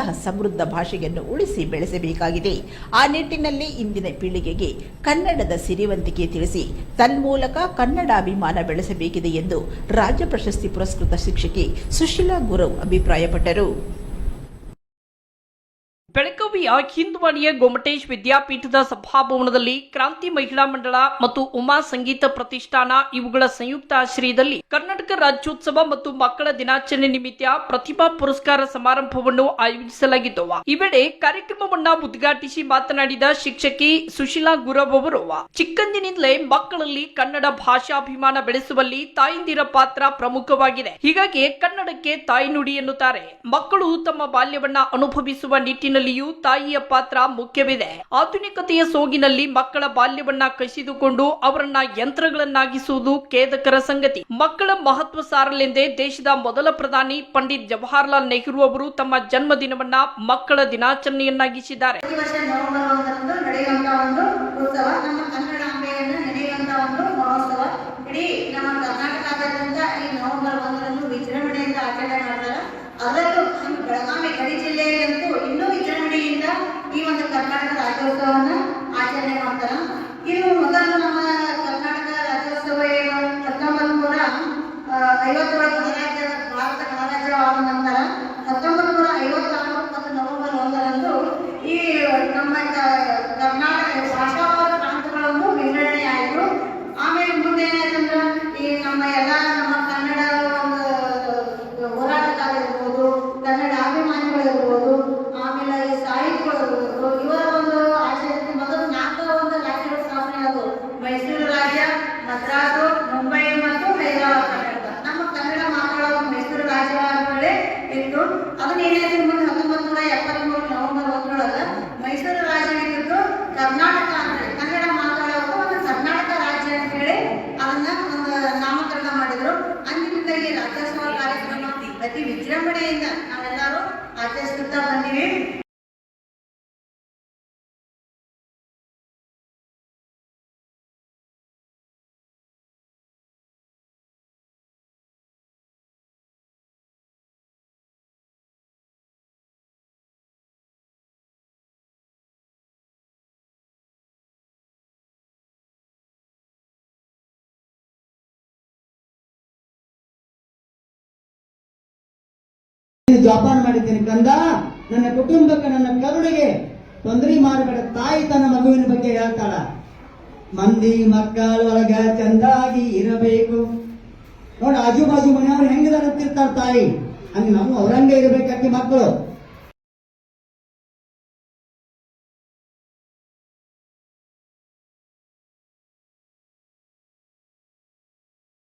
ಇಂತಹ ಸಮೃದ್ಧ ಭಾಷೆಯನ್ನು ಉಳಿಸಿ ಬೆಳೆಸಬೇಕಾಗಿದೆ. ಆ ನಿಟ್ಟಿನಲ್ಲಿ ಇಂದಿನ ಪೀಳಿಗೆಗೆ ಕನ್ನಡದ ಸಿರಿವಂತಿಕೆ ತಿಳಿಸಿ ತನ್ಮೂಲಕ ಕನ್ನಡಾಭಿಮಾನ ಬೆಳೆಸಬೇಕಿದೆ ಎಂದು ರಾಜ್ಯ ಪ್ರಶಸ್ತಿ ಪುರಸ್ಕೃತ ಶಿಕ್ಷಕಿ ಸುಶೀಲಾ ಗುರವ್ ಅಭಿಪ್ರಾಯಪಟ್ಟರು. ಬೆಳಗಾವಿಯ ಹಿಂದೂವಾಣಿಯ ಗೊಮ್ಮಟೇಶ್ ವಿದ್ಯಾಪೀಠದ ಸಭಾಭವನದಲ್ಲಿ ಕ್ರಾಂತಿ ಮಹಿಳಾ ಮಂಡಳ ಮತ್ತು ಉಮಾ ಸಂಗೀತ ಪ್ರತಿಷ್ಠಾನ ಇವುಗಳ ಸಂಯುಕ್ತ ಆಶ್ರಯದಲ್ಲಿ ಕರ್ನಾಟಕ ರಾಜ್ಯೋತ್ಸವ ಮತ್ತು ಮಕ್ಕಳ ದಿನಾಚರಣೆ ನಿಮಿತ್ತ ಪ್ರತಿಭಾ ಪುರಸ್ಕಾರ ಸಮಾರಂಭವನ್ನು ಆಯೋಜಿಸಲಾಗಿತ್ತು. ಈ ವೇಳೆ ಕಾರ್ಯಕ್ರಮವನ್ನು ಉದ್ಘಾಟಿಸಿ ಮಾತನಾಡಿದ ಶಿಕ್ಷಕಿ ಸುಶೀಲಾ ಗುರವ್ ಅವರು ಚಿಕ್ಕಂದಿನಿಂದಲೇ ಮಕ್ಕಳಲ್ಲಿ ಕನ್ನಡ ಭಾಷಾಭಿಮಾನ ಬೆಳೆಸುವಲ್ಲಿ ತಾಯಂದಿರ ಪಾತ್ರ ಪ್ರಮುಖವಾಗಿದೆ. ಹೀಗಾಗಿ ಕನ್ನಡಕ್ಕೆ ತಾಯಿ ನುಡಿ ಎನ್ನುತ್ತಾರೆ. ಮಕ್ಕಳು ತಮ್ಮ ಬಾಲ್ಯವನ್ನ ಅನುಭವಿಸುವ ನಿಟ್ಟಿನಲ್ಲಿ ತಾಯಿಯ ಪಾತ್ರ ಮುಖ್ಯವಿದೆ. ಆಧುನಿಕತೆಯ ಸೋಗಿನಲ್ಲಿ ಮಕ್ಕಳ ಬಾಲ್ಯವನ್ನ ಕಸಿದುಕೊಂಡು ಅವರನ್ನ ಯಂತ್ರಗಳನ್ನಾಗಿಸುವುದು ಖೇದಕರ ಸಂಗತಿ. ಮಕ್ಕಳ ಮಹತ್ವ ಸಾರಲೆಂದೇ ದೇಶದ ಮೊದಲ ಪ್ರಧಾನಿ ಪಂಡಿತ್ ಜವಾಹರಲಾಲ್ ನೆಹರು ಅವರು ತಮ್ಮ ಜನ್ಮ ದಿನವನ್ನ ಮಕ್ಕಳ ದಿನಾಚರಣೆಯನ್ನಾಗಿಸಿದ್ದಾರೆ. ಅದರಲ್ಲೂ ನಮ್ಮ ಬೆಳಗಾವಿ ಗಡಿ ಜಿಲ್ಲೆಯಲ್ಲಂತೂ ಇನ್ನೂ ವಿಜೃಂಭಣೆಯಿಂದ ಈ ಒಂದು ಕರ್ನಾಟಕ ರಾಜ್ಯೋತ್ಸವವನ್ನು ಆಚರಣೆ ಮಾಡ್ತಾರೆ. ಇದು ಮೊದಲು ನಮ್ಮ ಕರ್ನಾಟಕ ರಾಜ್ಯೋತ್ಸವ 1950 ಭಾರತ ಗಣರಾಜ್ಯವಾದ ನಂತರ 1956 ಮತ್ತು ನವೆಂಬರ್ 1ರಂದು ಈ ನಮ್ಮ ಕರ್ನಾಟಕ ಭಾಷಾವಾರ ಪ್ರಾಂತಗಳನ್ನು ವಿಂಗಡಣೆ ಆಯಿತು. ಆಮೇಲೆ ಮುಂದೆ ಏನಾಯ್ತಂದ್ರೆ ಈ ನಮ್ಮ ಎಲ್ಲ ನಮ್ಮ ಕನ್ನಡ ಹೋರಾಟಗಾರರಿರ್ಬೋದು, ಕನ್ನಡ ಅಭಿಮಾನಿಗಳಿರ್ಬೋದು, ಆಮೇಲೆ ಈ ಸಾಹಿತಿಗಳಿರ್ಬೋದು, ಇವರ ಒಂದು ಆಶಯಕ್ಕೆ ಮೊದಲು 4 ರಾಜ್ಯಗಳ ಸ್ಥಾಪನೆ ಆದವು. ಮೈಸೂರು ರಾಜ್ಯ, ಮದ್ರಾಸು, ಮುಂಬೈ ಮತ್ತು ಹೈದರಾಬಾದ್ ಕರ್ನಾಟಕ. ನಮ್ಮ ಕನ್ನಡ ಮಾತಾಡೋದು ಮೈಸೂರು ರಾಜ್ಯಗಳೇ ಇತ್ತು. ಅದನ್ನ ಏನಾಯ್ತು ಮುಂದೆ 1973 ನವೆಂಬರ್ 1ರೊಳಗೆ ಮೈಸೂರು ರಾಜ್ಯ ಇದ್ದು ಕರ್ನಾಟಕ ಅಂದ್ರೆ ಕನ್ನಡ ಮಾತಾಡೋದು ಒಂದು ಕರ್ನಾಟಕ ರಾಜ್ಯ ಅಂತ ಹೇಳಿ ಅದನ್ನ ಒಂದು ನಾಮಕರಣ ಮಾಡಿದ್ರು. ಅಂದಿನಿಂದ ಈ ರಾಜ್ಯೋತ್ಸವ ಕಾರ್ಯಕ್ರಮ ಅತಿ ವಿಜೃಂಭಣೆಯಿಂದ ನಾವೆಲ್ಲರೂ ಆಚರಿಸುತ್ತಾ ಬಂದಿವಿ. ಜೋಪಾನ ಮಾಡಿದ್ದೇನೆ ಕಂದ, ನನ್ನ ಕುಟುಂಬಕ್ಕೆ ನನ್ನ ಕರುಣಿಗೆ ತೊಂದರೆ ಮಾಡಬೇಡ. ತಾಯಿ ತನ್ನ ಮಗುವಿನ ಬಗ್ಗೆ ಹೇಳ್ತಾಳ, ಮಂದಿ ಮಕ್ಕಳೊಳಗ ಚಂದಾಗಿ ಇರಬೇಕು. ನೋಡ ಆಜು ಬಾಜು ಮನೆಯವ್ರು ಹೆಂಗಿದಾರಂತಿರ್ತಾರ ತಾಯಿ, ಹಂಗ ನಾವು ಅವ್ರಂಗೆ ಇರ್ಬೇಕಾಕಿ ಮಕ್ಕಳು.